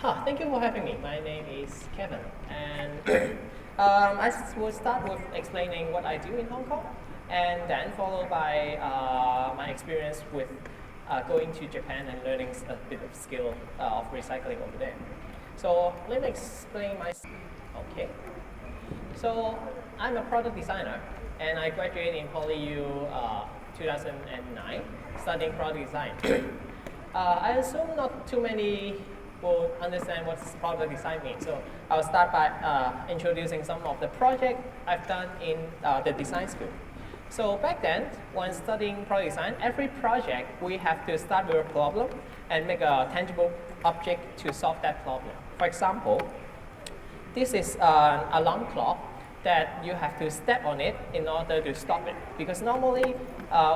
Thank you for having me. My name is Kevin, and I will start with explaining what I do in Hong Kong, and then followed by my experience with going to Japan and learning a bit of skill of recycling over there. So let me explain Okay. So I'm a product designer, and I graduated in PolyU 2009, studying product design. I assume not too many will understand what product design means. So I'll start by introducing some of the projects I've done in the design school. So back then, when studying product design, every project we have to start with a problem and make a tangible object to solve that problem. For example, this is an alarm clock that you have to step on it in order to stop it. Because normally,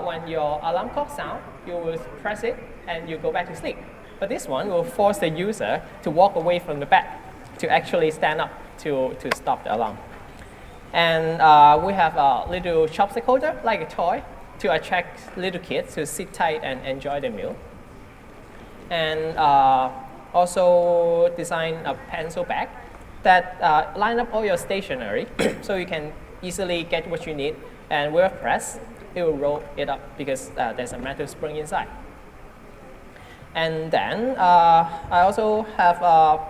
when your alarm clock sounds, you will press it and you go back to sleep. But this one will force the user to walk away from the bed to actually stand up to stop the alarm. And we have a little chopstick holder, like a toy, to attract little kids to sit tight and enjoy the meal. And also design a pencil bag that line up all your stationery so you can easily get what you need. And with a press, it will roll it up because there's a metal spring inside. And then I also have a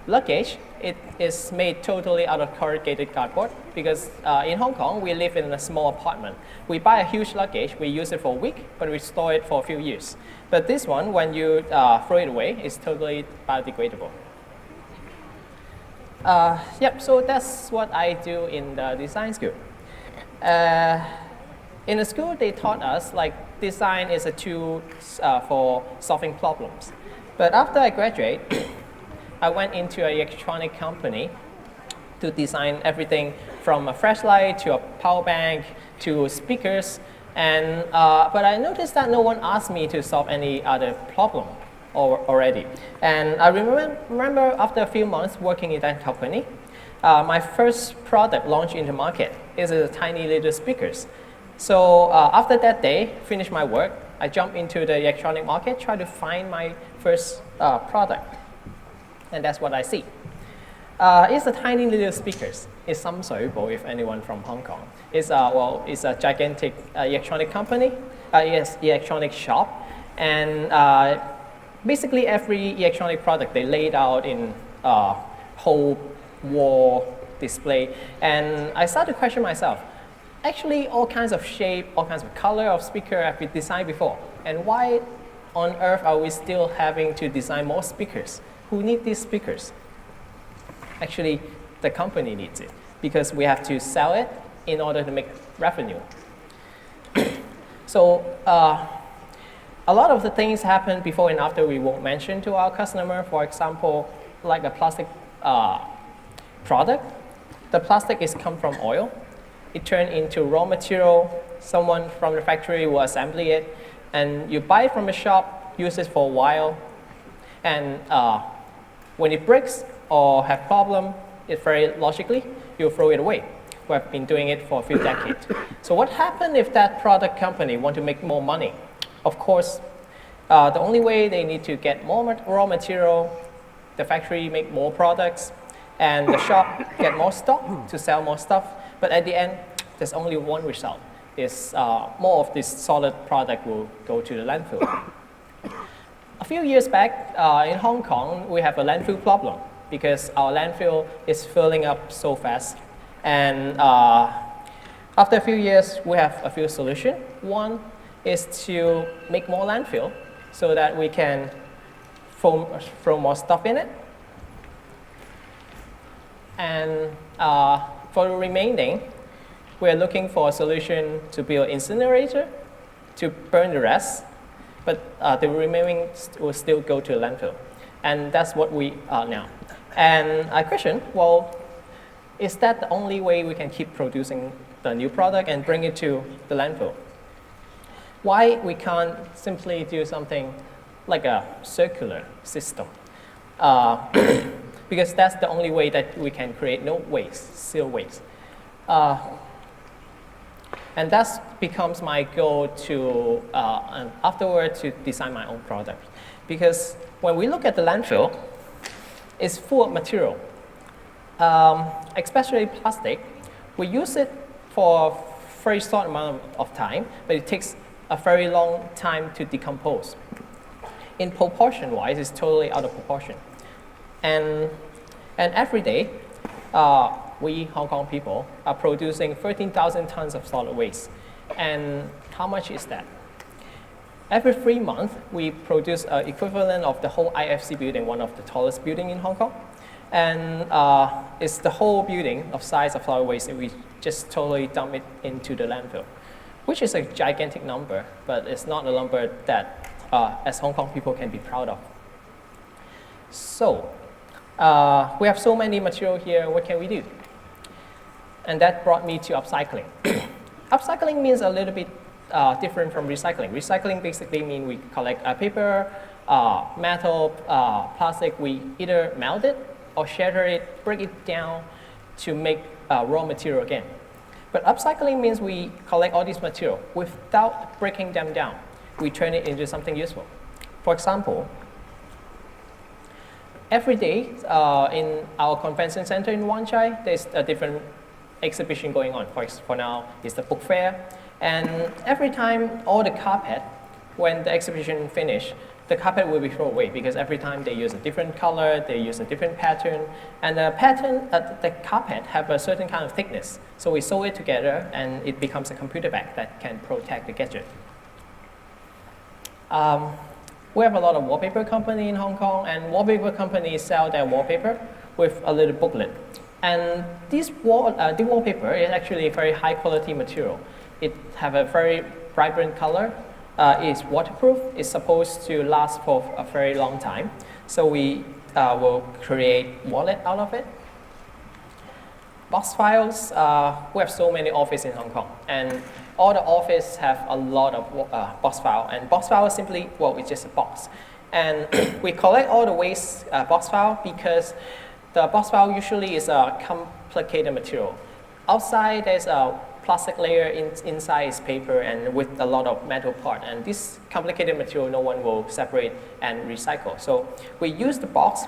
luggage. It is made totally out of corrugated cardboard because in Hong Kong, we live in a small apartment. We buy a huge luggage, we use it for a week, but we store it for a few years. But this one, when you throw it away, it's totally biodegradable. So that's what I do in the design school. In the school, they taught us like design is a tool for solving problems. But after I graduate, I went into an electronic company to design everything from a flashlight to a power bank to speakers. And but I noticed that no one asked me to solve any other problem already. And I remember after a few months working in that company, my first product launched in the market is a tiny little speakers. So after that day, finished my work, I jumped into the electronic market, try to find my first product. And that's what I see. It's a tiny little speakers. It's SUBTITLED, if anyone from Hong Kong. It's a gigantic electronic company, electronic shop. And basically every electronic product they laid out in whole wall display. And I started to question myself, actually all kinds of shape, all kinds of color of speaker have been designed before. And why on earth are we still having to design more speakers? Who need these speakers? Actually, the company needs it because we have to sell it in order to make revenue. So a lot of the things happen before and after we won't mention to our customer. For example, like a plastic product. The plastic is come from oil. It turned into raw material. Someone from the factory will assemble it, and you buy it from a shop, use it for a while, and when it breaks or have problem, it very logically, you throw it away. We have been doing it for a few decades. So what happens if that product company want to make more money? Of course, the only way they need to get more raw material, the factory make more products, and the shop get more stock to sell more stuff. But at the end, there's only one result. Is more of this solid product will go to the landfill. A few years back, in Hong Kong, we have a landfill problem because our landfill is filling up so fast. And after a few years, we have a few solutions. One is to make more landfill so that we can throw more stuff in it. And for the remaining, we're looking for a solution to build an incinerator to burn the rest, but the remaining will still go to the landfill. And that's what we are now. And I question, well, is that the only way we can keep producing the new product and bring it to the landfill? Why we can't simply do something like a circular system? Because that's the only way that we can create no waste, zero waste. And that becomes my goal to, afterward, to design my own product. Because when we look at the landfill, is full of material, especially plastic. We use it for a very short amount of time, but it takes a very long time to decompose. In proportion-wise, it's totally out of proportion. And every day, we Hong Kong people are producing 13,000 tons of solid waste. And how much is that? Every 3 months, we produce an equivalent of the whole IFC building, one of the tallest buildings in Hong Kong. And it's the whole building of size of solid waste, and we just totally dump it into the landfill, which is a gigantic number, but it's not a number that, as Hong Kong people, can be proud of. So, we have so many material here, what can we do? And that brought me to upcycling. Upcycling means a little bit different from recycling. Recycling basically means we collect paper, metal, plastic, we either melt it or shatter it, break it down to make raw material again. But upcycling means we collect all this material without breaking them down. We turn it into something useful. For example, every day in our convention center in Wan Chai, there's a different exhibition going on. For now, it's the book fair. And every time all the carpet, when the exhibition finishes, the carpet will be thrown away because every time they use a different color, they use a different pattern, and the pattern, the carpet have a certain kind of thickness. So we sew it together and it becomes a computer bag that can protect the gadget. We have a lot of wallpaper companies in Hong Kong, and wallpaper companies sell their wallpaper with a little booklet. And the wallpaper is actually a very high quality material. It have a very vibrant color. It's waterproof. It's supposed to last for a very long time. So we will create wallet out of it. Box files, we have so many offices in Hong Kong. And all the offices have a lot of box file. And box file is simply, well, it's just a box. And we collect all the waste box file because the box file usually is a complicated material. Outside, there's a plastic layer, inside is paper and with a lot of metal part. And this complicated material, no one will separate and recycle. So we use the box,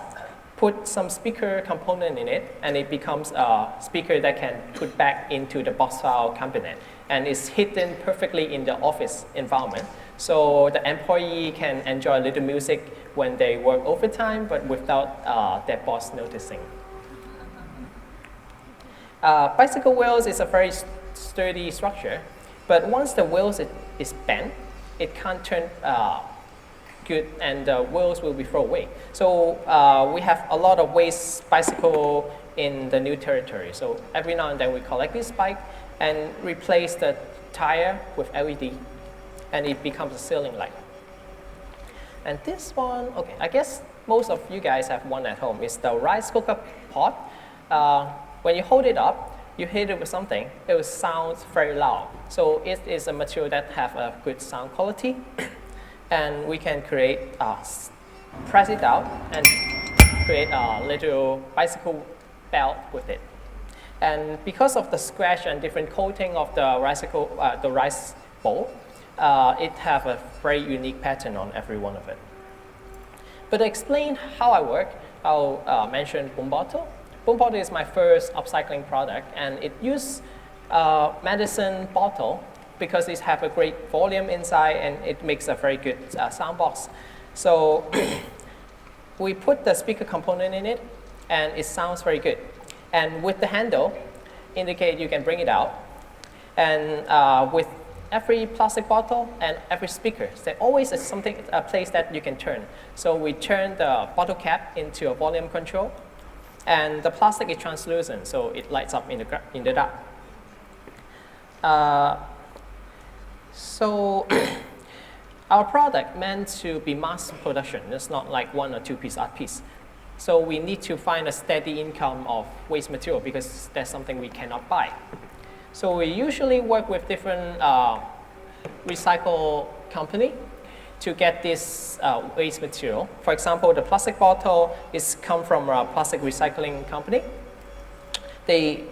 put some speaker component in it, and it becomes a speaker that can put back into the box file component. And it's hidden perfectly in the office environment. So the employee can enjoy a little music when they work overtime, but without their boss noticing. Bicycle wheels is a very sturdy structure, but once the wheels is bent, it can't turn good, and the wheels will be thrown away. So we have a lot of waste bicycle in the new territory. So every now and then we collect this bike and replace the tire with LED, and it becomes a ceiling light. And this one, okay, I guess most of you guys have one at home. It's the rice cooker pot. When you hold it up, you hit it with something, it will sound very loud. So it is a material that have a good sound quality. And we can create, press it out and create a little bicycle belt with it. And because of the scratch and different coating of the rice bowl, it have a very unique pattern on every one of it. But to explain how I work, I'll mention Boom Bottle. Boom Bottle is my first upcycling product, and it uses medicine bottle because it have a great volume inside and it makes a very good sound box. So we put the speaker component in it and it sounds very good. And with the handle, indicate you can bring it out. And with every plastic bottle and every speaker, there always is a place that you can turn. So we turn the bottle cap into a volume control. And the plastic is translucent, so it lights up in the dark. So our product meant to be mass production. It's not like 1 or 2 piece art piece. So we need to find a steady income of waste material because that's something we cannot buy. So we usually work with different recycle company to get this waste material. For example, the plastic bottle is come from a plastic recycling company. They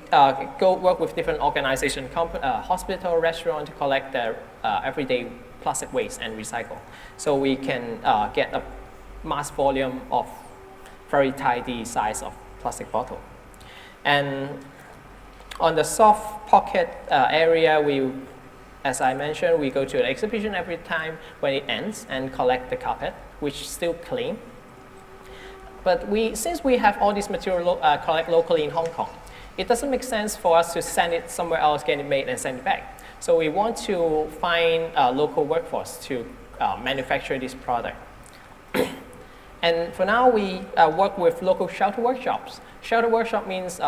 go work with different organizations, hospital, restaurant to collect their everyday plastic waste and recycle. So we can get a mass volume of very tidy size of plastic bottle. And on the soft pocket area, as I mentioned, we go to an exhibition every time when it ends and collect the carpet, which is still clean. But since we have all this material collect locally in Hong Kong, it doesn't make sense for us to send it somewhere else, get it made, and send it back. So we want to find a local workforce to manufacture this product. And for now, we work with local shelter workshops. Shelter workshop means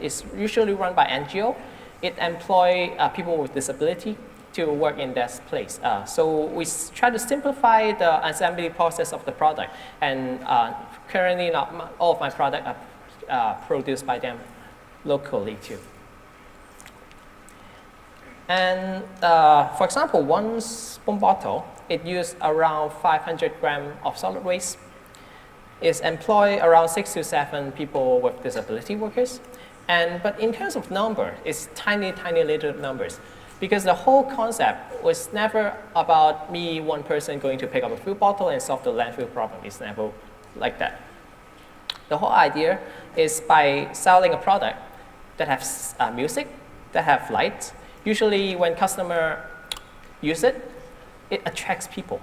it's usually run by NGO. It employs people with disability to work in that place. So we try to simplify the assembly process of the product. And currently, all of my products are produced by them locally too. And for example, one spoon bottle, it uses around 500 grams of solid waste. It employs around 6 to 7 people with disability workers. But in terms of number, it's tiny, tiny little numbers. Because the whole concept was never about me, one person, going to pick up a food bottle and solve the landfill problem. It's never like that. The whole idea is by selling a product that has music, that have lights. Usually when customer use it, it attracts people.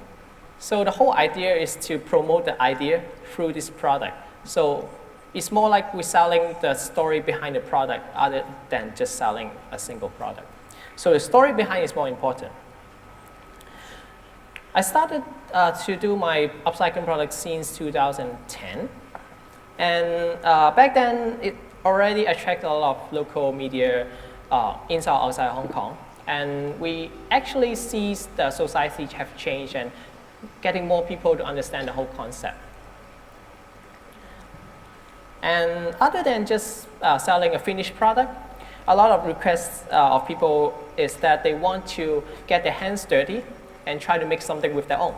So the whole idea is to promote the idea through this product. So it's more like we're selling the story behind the product other than just selling a single product. So the story behind is more important. I started to do my upcycling product since 2010. And back then, it already attracted a lot of local media inside and outside Hong Kong. And we actually see the society have changed and getting more people to understand the whole concept. And other than just selling a finished product, a lot of requests of people is that they want to get their hands dirty and try to make something with their own.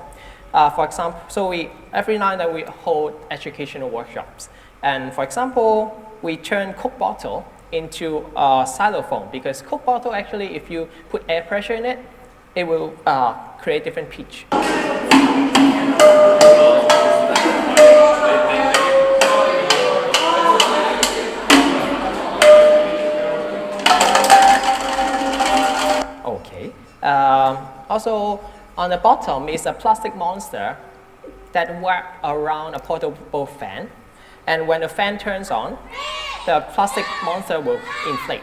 For example, so every now and then we hold educational workshops. And for example, we turn Coke bottle into a xylophone because Coke bottle actually, if you put air pressure in it, it will create different pitch. Okay. Also, on the bottom is a plastic monster that works around a portable fan. And when the fan turns on, the plastic monster will inflate.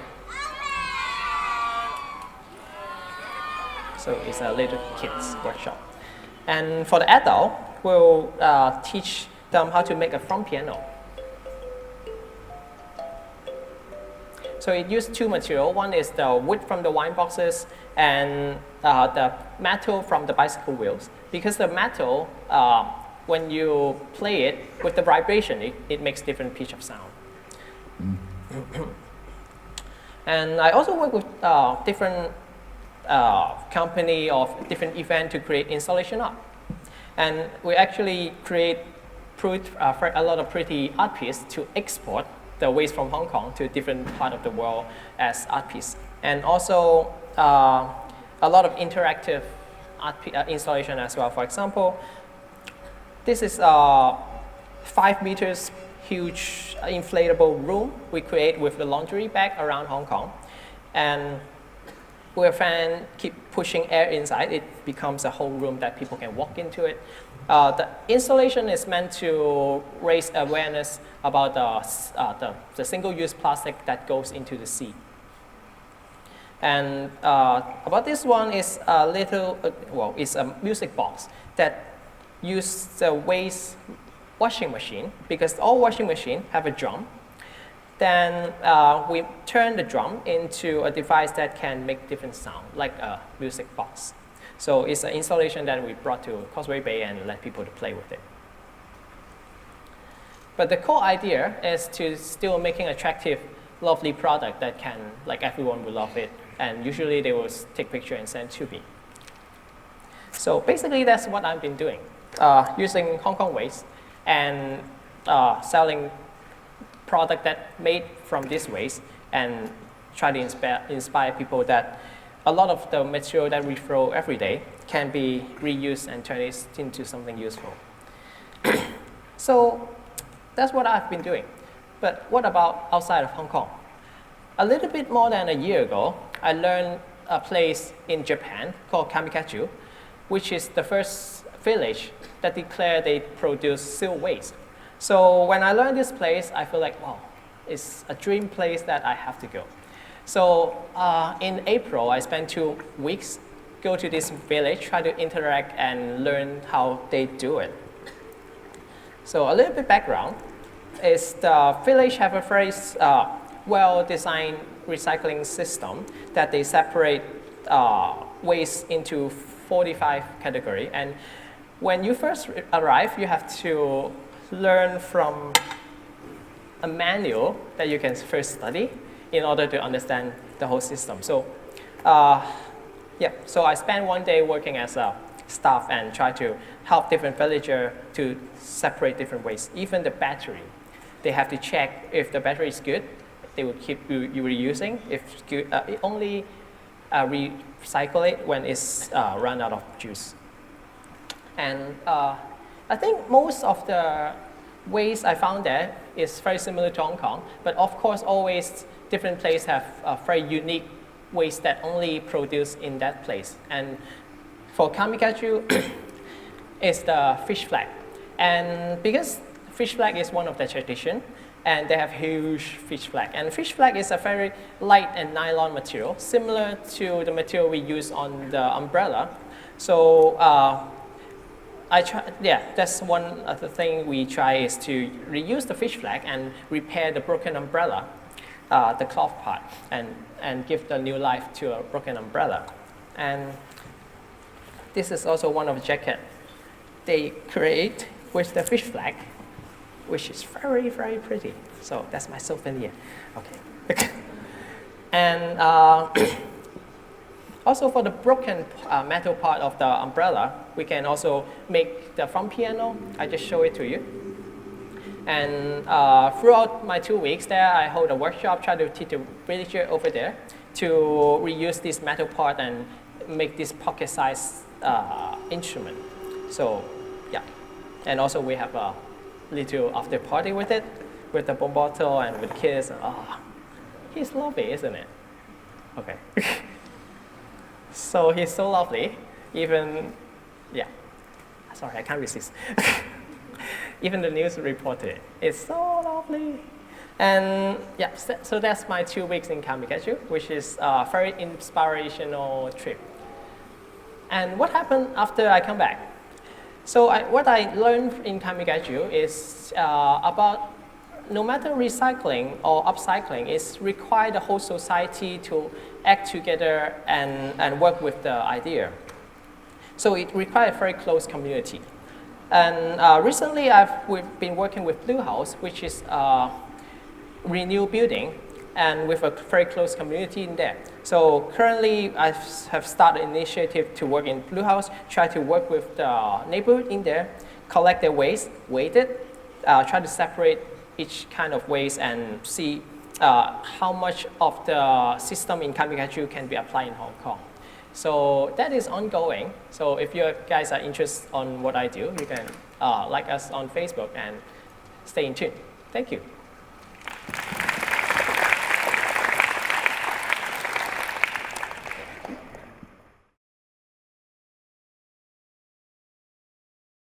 So it's a little kids workshop. And for the adult, we'll teach them how to make a front piano. So it uses two materials. One is the wood from the wine boxes and the metal from the bicycle wheels. Because the metal, when you play it with the vibration, it makes different pitch of sound. And I also work with different company or different event to create installation art. And we actually create a lot of pretty art pieces to export the waste from Hong Kong to different part of the world as art piece. And also a lot of interactive art installation as well. For example, this is a 5 meters huge inflatable room we create with the laundry bag around Hong Kong. And where fan keep pushing air inside, it becomes a whole room that people can walk into it. The installation is meant to raise awareness about the single-use plastic that goes into the sea. And about this one is a little, it's a music box that uses the waste washing machine, because all washing machines have a drum. Then we turn the drum into a device that can make different sound, like a music box. So it's an installation that we brought to Causeway Bay and let people to play with it. But the core idea is to still making attractive, lovely product that can, like everyone will love it. And usually they will take picture and send to me. So basically that's what I've been doing, using Hong Kong waste and selling product that made from this waste and try to inspire people that a lot of the material that we throw every day can be reused and turned into something useful. So that's what I've been doing. But what about outside of Hong Kong? A little bit more than a year ago, I learned a place in Japan called Kamikachu, which is the first village that declared they produce zero waste. So when I learned this place, I feel like, wow, it's a dream place that I have to go. So in April, I spent 2 weeks, go to this village, try to interact and learn how they do it. So a little bit background is the village have a very well-designed recycling system that they separate waste into 45 categories. And when you first arrive, you have to learn from a manual that you can first study in order to understand the whole system. So, so I spent 1 day working as a staff and try to help different villagers to separate different waste. Even the battery, they have to check if the battery is good, they will keep you reusing. If it's good, only recycle it when it's run out of juice. And I think most of the waste I found there is very similar to Hong Kong, but of course always different places have a very unique waste that only produced in that place. And for Kamikachu, it's the fish flag. And because fish flag is one of the tradition, and they have huge fish flag. And fish flag is a very light and nylon material, similar to the material we use on the umbrella. So that's one of the things we try is to reuse the fish flag and repair the broken umbrella, the cloth part, and give the new life to a broken umbrella. And this is also one of the jacket they create with the fish flag, which is very, very pretty. So that's my souvenir. Okay. And also for the broken metal part of the umbrella, we can also make the front piano. I just show it to you. And throughout my 2 weeks there, I hold a workshop, try to teach the villager over there to reuse this metal part and make this pocket-sized instrument. So yeah, and also we have a little after party with it, with the bomb bottle and with kids. Oh, he's lovely, isn't it? Okay. So he's so lovely, even, sorry, I can't resist. Even the news reported it. It's so lovely. And so that's my 2 weeks in Kamikachu, which is a very inspirational trip. And what happened after I come back? So what I learned in Kamikachu is about no matter recycling or upcycling, it's required the whole society to act together and work with the idea. So it requires a very close community. And recently we've been working with Blue House, which is a renewed building, and with a very close community in there. So currently I have started an initiative to work in Blue House, try to work with the neighborhood in there, collect their waste, weight it, try to separate each kind of waste and see how much of the system in Kamikachu can be applied in Hong Kong. So that is ongoing. So if you guys are interested on what I do, you can like us on Facebook and stay in tune. Thank you.